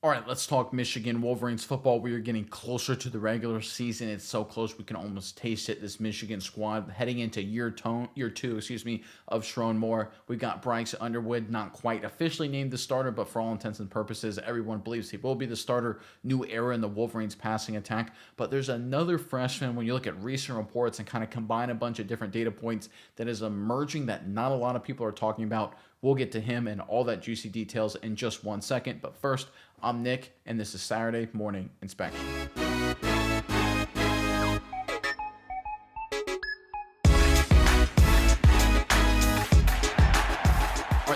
All right, let's talk Michigan Wolverines football. We are getting closer to the regular season. It's so close we can almost taste it. This Michigan squad heading into year two, of Shiron Moore. We've got Bryce Underwood, not quite officially named the starter, but for all intents and purposes, everyone believes he will be the starter. New era in the Wolverines passing attack. But there's another freshman when you look at recent reports and kind of combine a bunch of different data points that is emerging that not a lot of people are talking about. We'll get to him and all that juicy details in just 1 second. But first, I'm Nick, and this is Saturday Morning Inspection.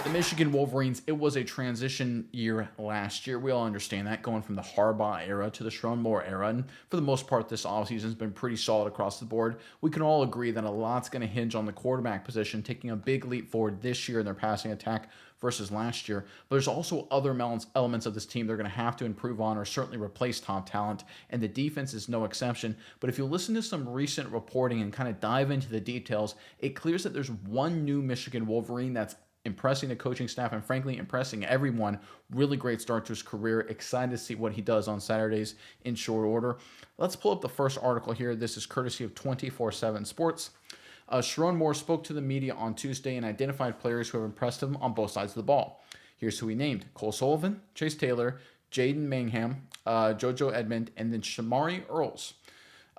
The Michigan Wolverines, it was a transition year last year. We all understand that, going from the Harbaugh era to the Shiron Moore era. And for the most part, this offseason has been pretty solid across the board. We can all agree that a lot's going to hinge on the quarterback position, taking a big leap forward this year in their passing attack versus last year. But there's also other elements of this team they're going to have to improve on or certainly replace top talent, and the defense is no exception. But if you listen to some recent reporting and kind of dive into the details, it clears that there's one new Michigan Wolverine that's impressing the coaching staff and frankly impressing everyone. Really great start to his career. Excited to see what he does on Saturdays in short order. Let's pull up the first article here. This is courtesy of 24/7 Sports. Shiron Moore spoke to the media on Tuesday and identified players who have impressed him on both sides of the ball. Here's who he named: Cole Sullivan, Chase Taylor, Jaden Mangham, JoJo Edmond, and then Jamari Rules.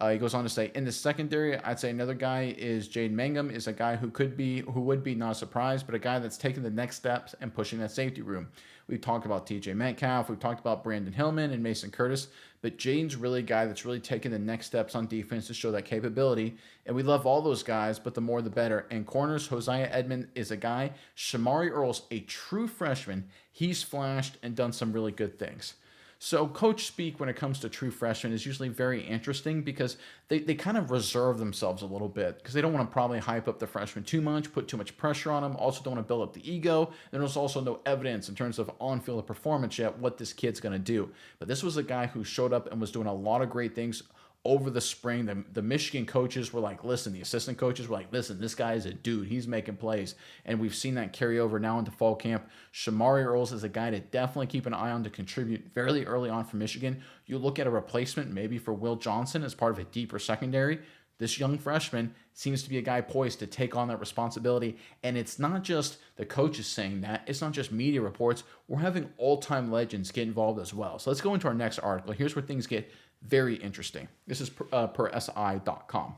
He goes on to say, in the secondary, I'd say another guy is Jaden Mangham, is a guy who would be not a surprise, but a guy that's taking the next steps and pushing that safety room. We've talked about TJ Metcalf, we've talked about Brandon Hillman and Mason Curtis, but Jaden's really a guy that's really taking the next steps on defense to show that capability. And we love all those guys, but the more the better. And corners, Hosea Edmond is a guy. Shamari Earls, a true freshman. He's flashed and done some really good things. So coach speak when it comes to true freshmen is usually very interesting because they kind of reserve themselves a little bit because they don't want to probably hype up the freshmen too much, put too much pressure on them, also don't want to build up the ego. And there's also no evidence in terms of on-field performance yet what this kid's going to do. But this was a guy who showed up and was doing a lot of great things over the spring. The Michigan coaches were like, listen, the assistant coaches were like, listen, this guy is a dude. He's making plays. And we've seen that carry over now into fall camp. Shamari Earls is a guy to definitely keep an eye on to contribute fairly early on for Michigan. You look at a replacement maybe for Will Johnson as part of a deeper secondary. This young freshman seems to be a guy poised to take on that responsibility. And it's not just the coaches saying that. It's not just media reports. We're having all-time legends get involved as well. So let's go into our next article. Here's where things get very interesting. This is per SI.com.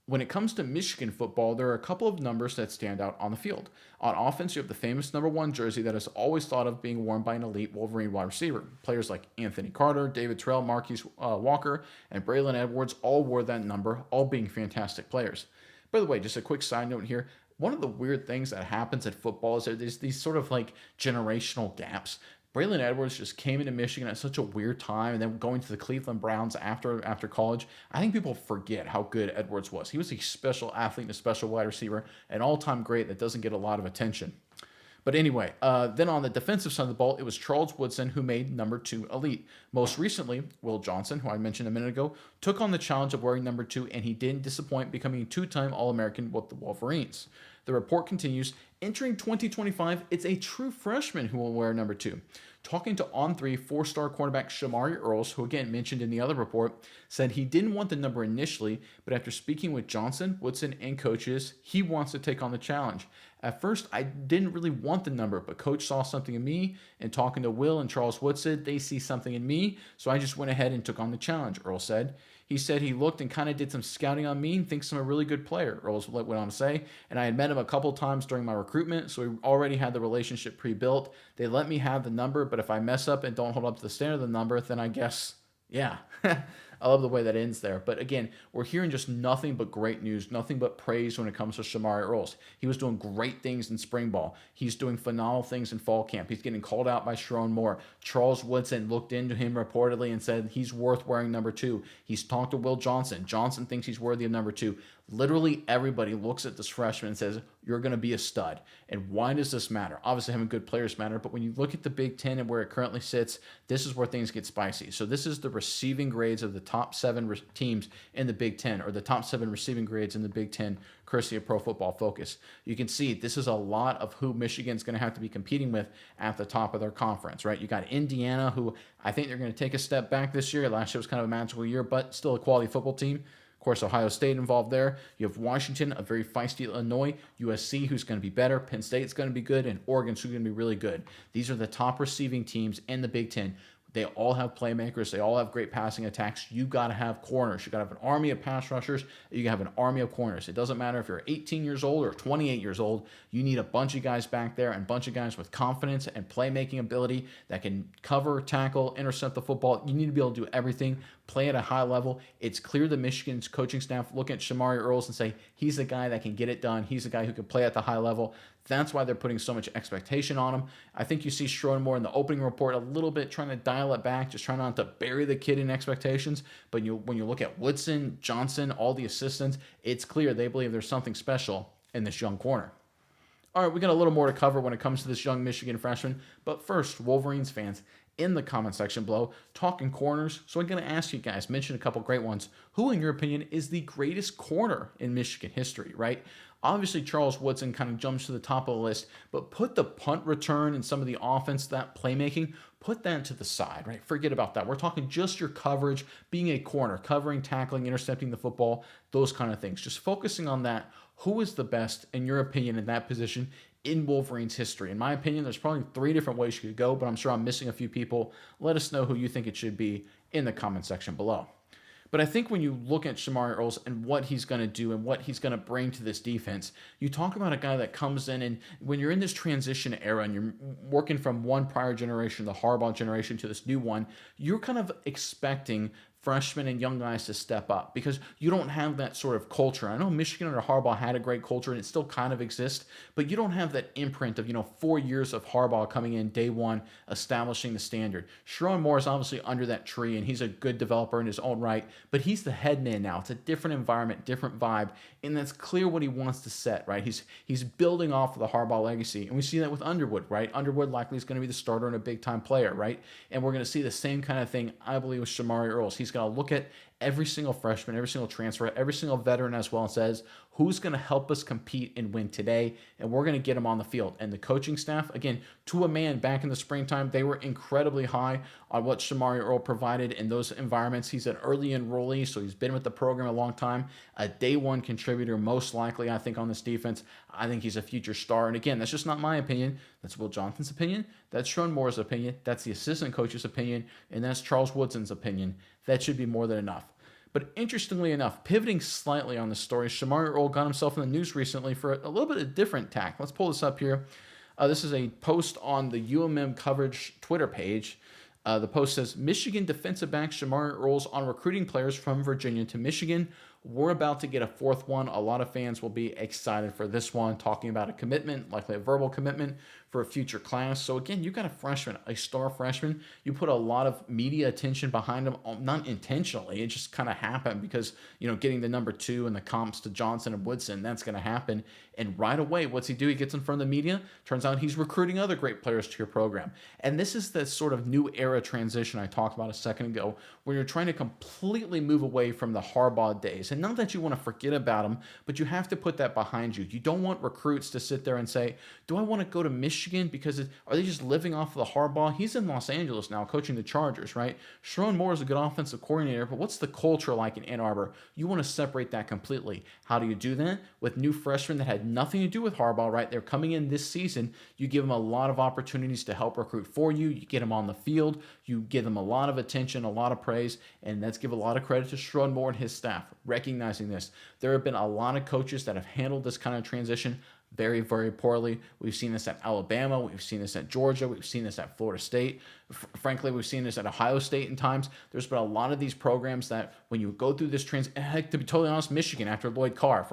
When it comes to Michigan football, there are a couple of numbers that stand out on the field. On offense, you have the famous number 1 jersey that is always thought of being worn by an elite Wolverine wide receiver. Players like Anthony Carter, David Terrell, Marquise Walker, and Braylon Edwards all wore that number, all being fantastic players. By the way, just a quick side note here. One of the weird things that happens at football is that there's these sort of like generational gaps. Braylon Edwards just came into Michigan at such a weird time, and then going to the Cleveland Browns after college. I think people forget how good Edwards was. He was a special athlete and a special wide receiver, an all-time great that doesn't get a lot of attention. But anyway, then on the defensive side of the ball, it was Charles Woodson who made number 2 elite. Most recently, Will Johnson, who I mentioned a minute ago, took on the challenge of wearing number 2, and he didn't disappoint, becoming a 2-time All-American with the Wolverines. The report continues, entering 2025, it's a true freshman who will wear number 2. Talking to On3 4-star cornerback Shamari Earls, who again mentioned in the other report, said he didn't want the number initially, but after speaking with Johnson, Woodson, and coaches, he wants to take on the challenge. At first, I didn't really want the number, but coach saw something in me, and talking to Will and Charles Woodson, they see something in me, so I just went ahead and took on the challenge, Earls said. He said he looked and kind of did some scouting on me and thinks I'm a really good player, Earls went on to say. And I had met him a couple times during my recruitment, so we already had the relationship pre-built. They let me have the number, but if I mess up and don't hold up to the standard of the number, then I guess, yeah. I love the way that ends there. But again, we're hearing just nothing but great news, nothing but praise when it comes to Shamari Earls. He was doing great things in spring ball. He's doing phenomenal things in fall camp. He's getting called out by Shiron Moore. Charles Woodson looked into him reportedly and said he's worth wearing number 2. He's talked to Will Johnson. Johnson thinks he's worthy of number 2. Literally everybody looks at this freshman and says, you're going to be a stud. And why does this matter? Obviously, having good players matter, but when you look at the Big Ten and where it currently sits, this is where things get spicy. So this is the receiving grades of the top 7 teams in the Big Ten, or the top 7 receiving grades in the Big Ten, courtesy of Pro Football Focus. You can see this is a lot of who Michigan's going to have to be competing with at the top of their conference, right? You got Indiana, who I think they're going to take a step back this year. Last year was kind of a magical year, but still a quality football team. Of course, Ohio State involved there. You have Washington, a very feisty Illinois, USC, who's going to be better, Penn State's going to be good, and Oregon's who's going to be really good. These are the top receiving teams in the Big Ten. They all have playmakers. They all have great passing attacks. You got to have corners. You got to have an army of pass rushers. You have an army of corners. It doesn't matter if you're 18 years old or 28 years old. You need a bunch of guys back there and a bunch of guys with confidence and playmaking ability that can cover, tackle, intercept the football. You need to be able to do everything, play at a high level. It's clear that Michigan's coaching staff look at Jamari Rules and say, he's the guy that can get it done. He's the guy who can play at the high level. That's why they're putting so much expectation on him. I think you see Shiron Moore in the opening report a little bit trying to dial it back, just trying not to bury the kid in expectations. But when you look at Woodson, Johnson, all the assistants, it's clear they believe there's something special in this young corner. All right, we got a little more to cover when it comes to this young Michigan freshman. But first, Wolverines fans, in the comment section below, talking corners. So I'm going to ask you guys, mention a couple great ones. Who, in your opinion, is the greatest corner in Michigan history, right? Obviously, Charles Woodson kind of jumps to the top of the list, but put the punt return and some of the offense, that playmaking, put that to the side, right? Forget about that. We're talking just your coverage, being a corner, covering, tackling, intercepting the football, those kind of things. Just focusing on that. Who is the best, in your opinion, in that position in Wolverines history? In my opinion, there's probably 3 different ways you could go, but I'm sure I'm missing a few people. Let us know who you think it should be in the comment section below. But I think when you look at Jamari Rules and what he's going to do and what he's going to bring to this defense, you talk about a guy that comes in, and when you're in this transition era and you're working from one prior generation, the Harbaugh generation, to this new one, you're kind of expecting freshmen and young guys to step up because you don't have that sort of culture. I know Michigan under Harbaugh had a great culture and it still kind of exists, but you don't have that imprint of, 4 years of Harbaugh coming in day one, establishing the standard. Shiron Moore is obviously under that tree and he's a good developer in his own right, but he's the head man now. It's a different environment, different vibe, and that's clear what he wants to set, right? He's building off of the Harbaugh legacy, and we see that with Underwood, right? Underwood likely is going to be the starter and a big-time player, right? And we're going to see the same kind of thing, I believe, with Jamari Rules. He's going to look at every single freshman, every single transfer, every single veteran as well, and says, who's going to help us compete and win today? And we're going to get them on the field. And the coaching staff, again, to a man back in the springtime, they were incredibly high on what Jamari Earl provided in those environments. He's an early enrollee, so he's been with the program a long time, a day one contributor, most likely, I think, on this defense. I think he's a future star. And again, that's just not my opinion. That's Will Johnson's opinion. That's Shiron Moore's opinion. That's the assistant coach's opinion. And that's Charles Woodson's opinion. That should be more than enough. But interestingly enough, pivoting slightly on the story, Jamari Earl got himself in the news recently for a little bit of different tack. Let's pull this up here. This is a post on the UMM coverage Twitter page. The post says, Michigan defensive back Jamari Rules on recruiting players from Virginia to Michigan. We're about to get a 4th one. A lot of fans will be excited for this one, talking about a commitment, likely a verbal commitment for a future class. So again, you got a freshman, a star freshman. You put a lot of media attention behind him, not intentionally. It just kind of happened because, getting the number 2 and the comps to Johnson and Woodson, that's going to happen. And right away, what's he do? He gets in front of the media. Turns out he's recruiting other great players to your program. And this is the sort of new era transition I talked about a second ago, where you're trying to completely move away from the Harbaugh days. And not that you want to forget about them, but you have to put that behind you. You don't want recruits to sit there and say, do I want to go to Michigan because are they just living off of the Harbaugh? He's in Los Angeles now coaching the Chargers, right? Shiron Moore is a good offensive coordinator, but what's the culture like in Ann Arbor? You want to separate that completely. How do you do that? With new freshmen that had nothing to do with Harbaugh, right? They're coming in this season. You give them a lot of opportunities to help recruit for you. You get them on the field. You give them a lot of attention, a lot of praise, and let's give a lot of credit to Shiron Moore and his staff, recognizing this. There have been a lot of coaches that have handled this kind of transition very, very poorly. We've seen this at Alabama. We've seen this at Georgia. We've seen this at Florida State. Frankly, we've seen this at Ohio State in times. There's been a lot of these programs that when you go through this heck, to be totally honest, Michigan after Lloyd Carr,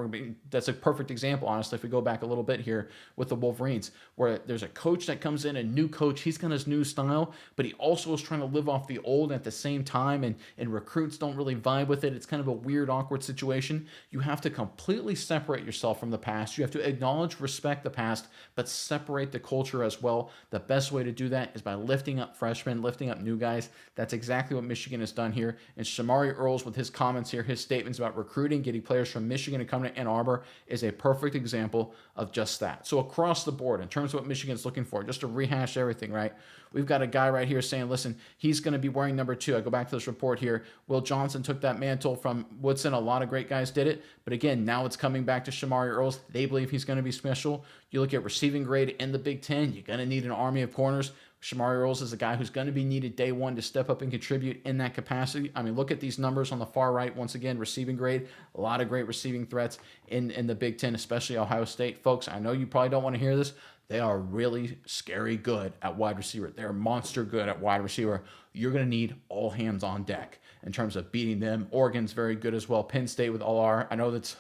that's a perfect example, honestly, if we go back a little bit here with the Wolverines, where there's a coach that comes in, a new coach, he's got his new style, but he also is trying to live off the old at the same time, and recruits don't really vibe with it. It's kind of a weird, awkward situation. You have to completely separate yourself from the past. You have to acknowledge, respect the past, but separate the culture as well. The best way to do that is by lifting up freshmen, lifting up new guys. That's exactly what Michigan has done here. And Jamari Rules, with his comments here, his statements about recruiting, getting players from Michigan to come to Ann Arbor, is a perfect example of just that. So across the board, in terms of what Michigan's looking for, just to rehash everything, right? We've got a guy right here saying, listen, he's going to be wearing number 2. I go back to this report here. Will Johnson took that mantle from Woodson. A lot of great guys did it. But again, now it's coming back to Jamari Rules. They believe he's going to be special. You look at receiving grade in the Big Ten, you're going to need an army of corners. Jamari Rules is a guy who's going to be needed day one to step up and contribute in that capacity. I mean, look at these numbers on the far right. Once again, receiving grade, a lot of great receiving threats in the Big Ten, especially Ohio State. Folks, I know you probably don't want to hear this. They are really scary good at wide receiver. They're monster good at wide receiver. You're going to need all hands on deck in terms of beating them. Oregon's very good as well. Penn State with all our, I know that's,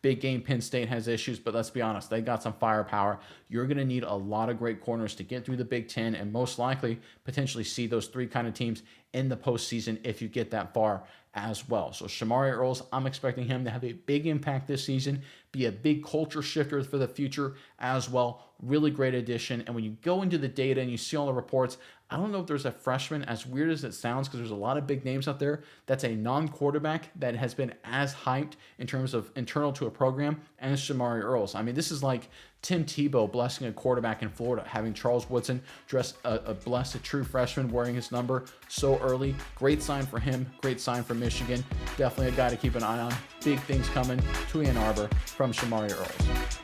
big game Penn State has issues, but let's be honest, they got some firepower. You're going to need a lot of great corners to get through the Big Ten and most likely potentially see those 3 kind of teams in the postseason if you get that far as well. So Jamari Rules, I'm expecting him to have a big impact this season, be a big culture shifter for the future as well. Really great addition. And when you go into the data and you see all the reports, I don't know if there's a freshman, as weird as it sounds, because there's a lot of big names out there, that's a non-quarterback that has been as hyped in terms of internal to a program as Jamari Rules. I mean, this is like Tim Tebow blessing a quarterback in Florida, having Charles Woodson dress bless a true freshman wearing his number so early. Great sign for him. Great sign for Michigan. Definitely a guy to keep an eye on. Big things coming to Ann Arbor from Jamari Rules.